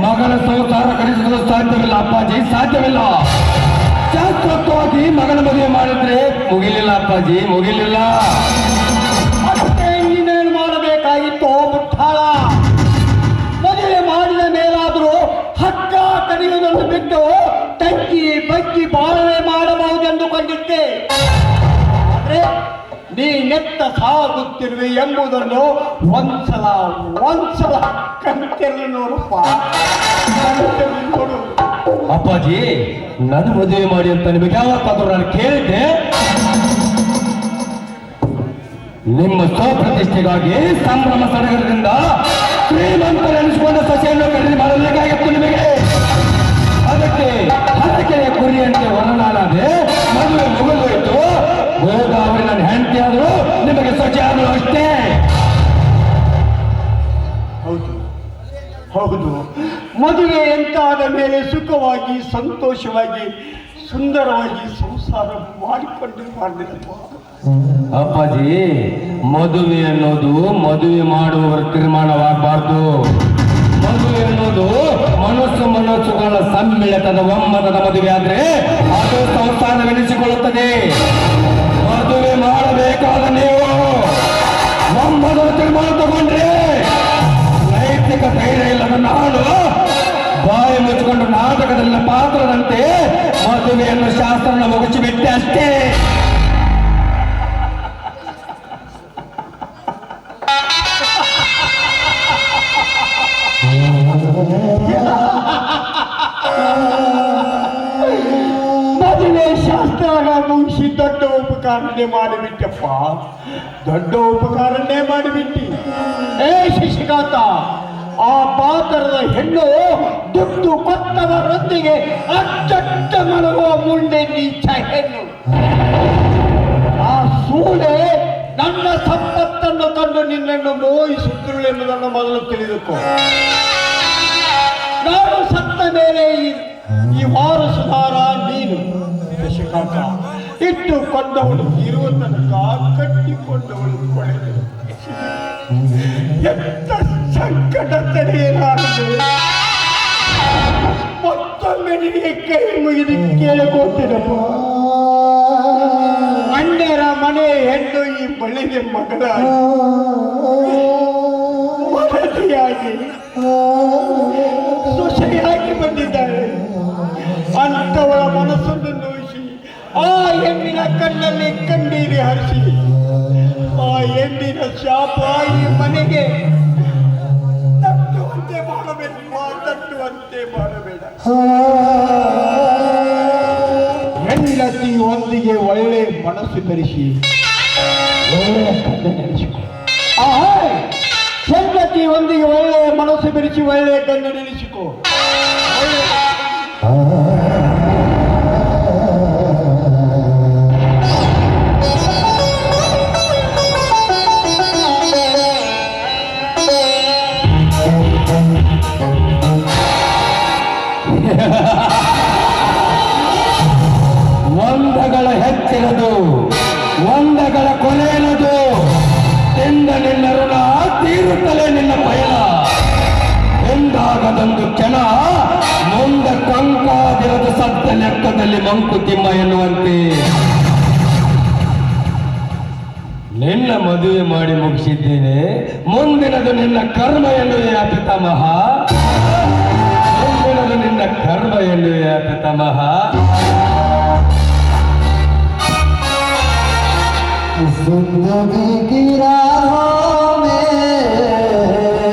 ಮಗನ ಸಂಸಾರ ಕಳಿಸಲು ಸಾಧ್ಯವಿಲ್ಲ ಅಪ್ಪಾಜಿ, ಸಾಧ್ಯವಿಲ್ಲ. ಶಾಸ್ತ್ರೋಕ್ತವಾಗಿ ಮಗನ ಮದುವೆ ಮಾಡಿದ್ರೆ ಮುಗಿಲಿಲ್ಲ ಅಪ್ಪಾಜಿ, ಮುಗಿಲಿಲ್ಲ. ಮತ್ತೆ ಇನ್ನೇನು ಮಾಡಬೇಕಾಗಿತ್ತು ಮುಟ್ಟಾಳ? ಮದುವೆ ಮಾಡಿದ ಮೇಲಾದರೂ ಹಕ್ಕ ಕಡಿಯುವುದನ್ನು ಬಿಟ್ಟು ತಗ್ಗಿ ಬಗ್ಗಿ ಬಾಳವೆ ಮಾಡಬಹುದೆಂದುಕೊಂಡಿದ್ದೆ. ಆದ್ರೆ ನೀನೆತ್ತ ಸಾಗುತ್ತಿರುವೆ ಎಂಬುದನ್ನು ಒಂದ್ಸಲ ಕಂತೆಲ್ಲ ನೋಡಪ್ಪ, ನೋಡು. ಅಪ್ಪಾಜಿ, ನನ್ನ ಮದುವೆ ಮಾಡಿ ಅಂತ ನಿಮಗೆ ಯಾವತ್ತಾದ್ರೂ ನಾನು ಕೇಳಿದ್ದೆ? ನಿಮ್ಮ ಸ್ವಪ್ರತಿಷ್ಠೆಗಾಗಿ ಸಂಭ್ರಮ ಸಡಗರದಿಂದ ಶ್ರೀಮಂತರೆನಿಸಿಕೊಂಡ ಸಸಿಯನ್ನು ಖರೀದಿ ಮಾಡಬೇಕಾಗಿತ್ತು ನಿಮಗೆ. ಅದಕ್ಕೆ ಹರಕೆಯ ಕುರಿಯಂತೆ ಹೊರನಾಡದೆ ಮದುವೆ ಮುಗಿದೋಯ್ತು. ಗೋದಾವರಿ ನನ್ನ ಹೆಂಡತಿ ಆದರೂ ನಿಮಗೆ ಸಸಿ ಆದರೂ ಅಷ್ಟೇ. ಹೌದು, ಮದುವೆ ಎಂತಾದ ಮೇಲೆ ಸುಖವಾಗಿ ಸಂತೋಷವಾಗಿ ಸುಂದರವಾಗಿ ಸಂಸಾರ ಮಾಡಿಕೊಂಡು ಮಾಡಿದಪ್ಪ. ಅಪ್ಪಾಜಿ, ಮದುವೆ ಅನ್ನೋದು ಮದುವೆ ಮಾಡುವವರ ತೀರ್ಮಾನವಾಗಬಾರ್ದು. ಮದುವೆ ಅನ್ನೋದು ಮನಸ್ಸುಗಳ ಸಮ್ಮಿಳಿತದ ಒಮ್ಮತದ ಮದುವೆ ಆದ್ರೆ ಅದು ಸಂಸ್ಥಾನವೆನಿಸಿಕೊಳ್ಳುತ್ತದೆ. ಮದುವೆ ಮಾಡಬೇಕಾದ ನೀವು ಒಮ್ಮತದ ತೀರ್ಮಾನ ತಗೊಂಡ್ರೆ ನೈತಿಕ ಧೈರ್ಯ ಇಲ್ಲದ ನಾನು ಬಾಯಿ ಮುಚ್ಚಿಕೊಂಡು ನಾಟಕದಲ್ಲಿನ ಪಾತ್ರದಂತೆ ಮದುವೆಯನ್ನು ಶಾಸ್ತ್ರವನ್ನು ಮುಗಿಸಿಬಿಟ್ಟೆ ಅಷ್ಟೇ. ಮದುವೆ ಶಾಸ್ತ್ರ ಮುಗಿಸಿ ದೊಡ್ಡ ಉಪಕಾರನೇ ಮಾಡಿಬಿಟ್ಟಪ್ಪ, ದೊಡ್ಡ ಉಪಕಾರನೇ ಮಾಡಿಬಿಟ್ಟಿ. ಶಶಿಕಾಂತ, ಆ ಪಾತ್ರದ ಹೆಣ್ಣು ದುಡ್ಡು ಕೊಟ್ಟವರೊಂದಿಗೆ ಅಚ್ಚಟ್ಟ ಮಲಗುವ ಮುಂದೆ ನೀಚ ಹೆಣ್ಣು. ಆ ಸೂಳೆ ನನ್ನ ಸಂಪತ್ತನ್ನು ತಂದು ನಿನ್ನನ್ನು ಮೋಹಿಸುತ್ತಿರುಳು ಎನ್ನುವುದನ್ನು ಮೊದಲು ತಿಳಿದುಕೋ. ನಾನು ಸತ್ತ ಮೇಲೆ ಈ ವಾರಸುದಾರ ನೀನು. ಶಶಿಕಾಂತ, ಇಟ್ಟುಕೊಂಡವಳು ಇರುವ ತನಕ ಕಟ್ಟಿಕೊಂಡವಳು ಕೊಳೆದು ಎಂತ ಸಂಕಟ ತಡೆಯಲಾಗದು. ಮತ್ತೊಮ್ಮೆ ನಿನಗೆ ಕೈ ಮುಗಿದು ಕೇಳಿಕೊಳ್ತೀನಪ್ಪ. ಅಣ್ಣರ ಮನೆ ಹೆಣ್ಣು ಈ ಮನೆಗೆ ಮಗಳಾಗಿ ಮನದಿಯಾಗಿ ಸೊಸೆಯಾಗಿ ಬಂದಿದ್ದಾಳೆ. ಅಂತವಳ ಮನಸ್ಸನ್ನು ನೋಯಿಸಿ ಆ ಹೆಣ್ಣಿನ ಕಣ್ಣಲ್ಲಿ ಕಣ್ಣೀರಿ ಹರಿಸಿ ಆ ಹೆಣ್ಣಿನ ಶಾಪ ಈ ಮನೆಗೆ ತಟ್ಟುವಂತೆ ಮಾಡಬೇಕು, ತಟ್ಟುವಂತೆ ಮಾಡಬೇಡ. ಹೆಂಡತಿ ಒಂದಿಗೆ ಒಳ್ಳೆ ಮನಸ್ಸು ಧರಿಸಿ ನೆನೆಸಿಕೊ. ಹೆಂಡತಿ ಒಂದಿಗೆ ಒಳ್ಳೆ ಮನಸ್ಸು ಬೆರೆಸಿ ಒಳ್ಳೆ ಗಂಡು ನೆನೆಸಿಕೊ. ಒಂದಗಳ ಹೆಚ್ಚಿನದು, ಒಂದಗಳ ಕೊನೆಯನದು. ತಿಂದ ನಿನ್ನ ಋಣ ತೀರುತ್ತಲೇ ನಿನ್ನ ಪಯಣ. ಎಂದಾಗದೊಂದು ಕ್ಷಣ ಮುಂದೆ ಕಂಕಾದಿರದ ಸತ್ತ ಲೆಕ್ಕದಲ್ಲಿ ಮಂಕುತಿಮ್ಮ ಎನ್ನುವಂತೆ ನಿನ್ನ ಮದುವೆ ಮಾಡಿ ಮುಗಿಸಿದ್ದೇನೆ. ಮುಂದಿನದು ನಿನ್ನ ಕರ್ಮ ಎನ್ನುವೆಯ ಪಿತಾಮಹ, ಮುಂದಿನದು ನಿನ್ನ ಕರ್ಮ ಎನ್ನುವೆಯ ಪಿತಾಮಹ. जिंदगी की राह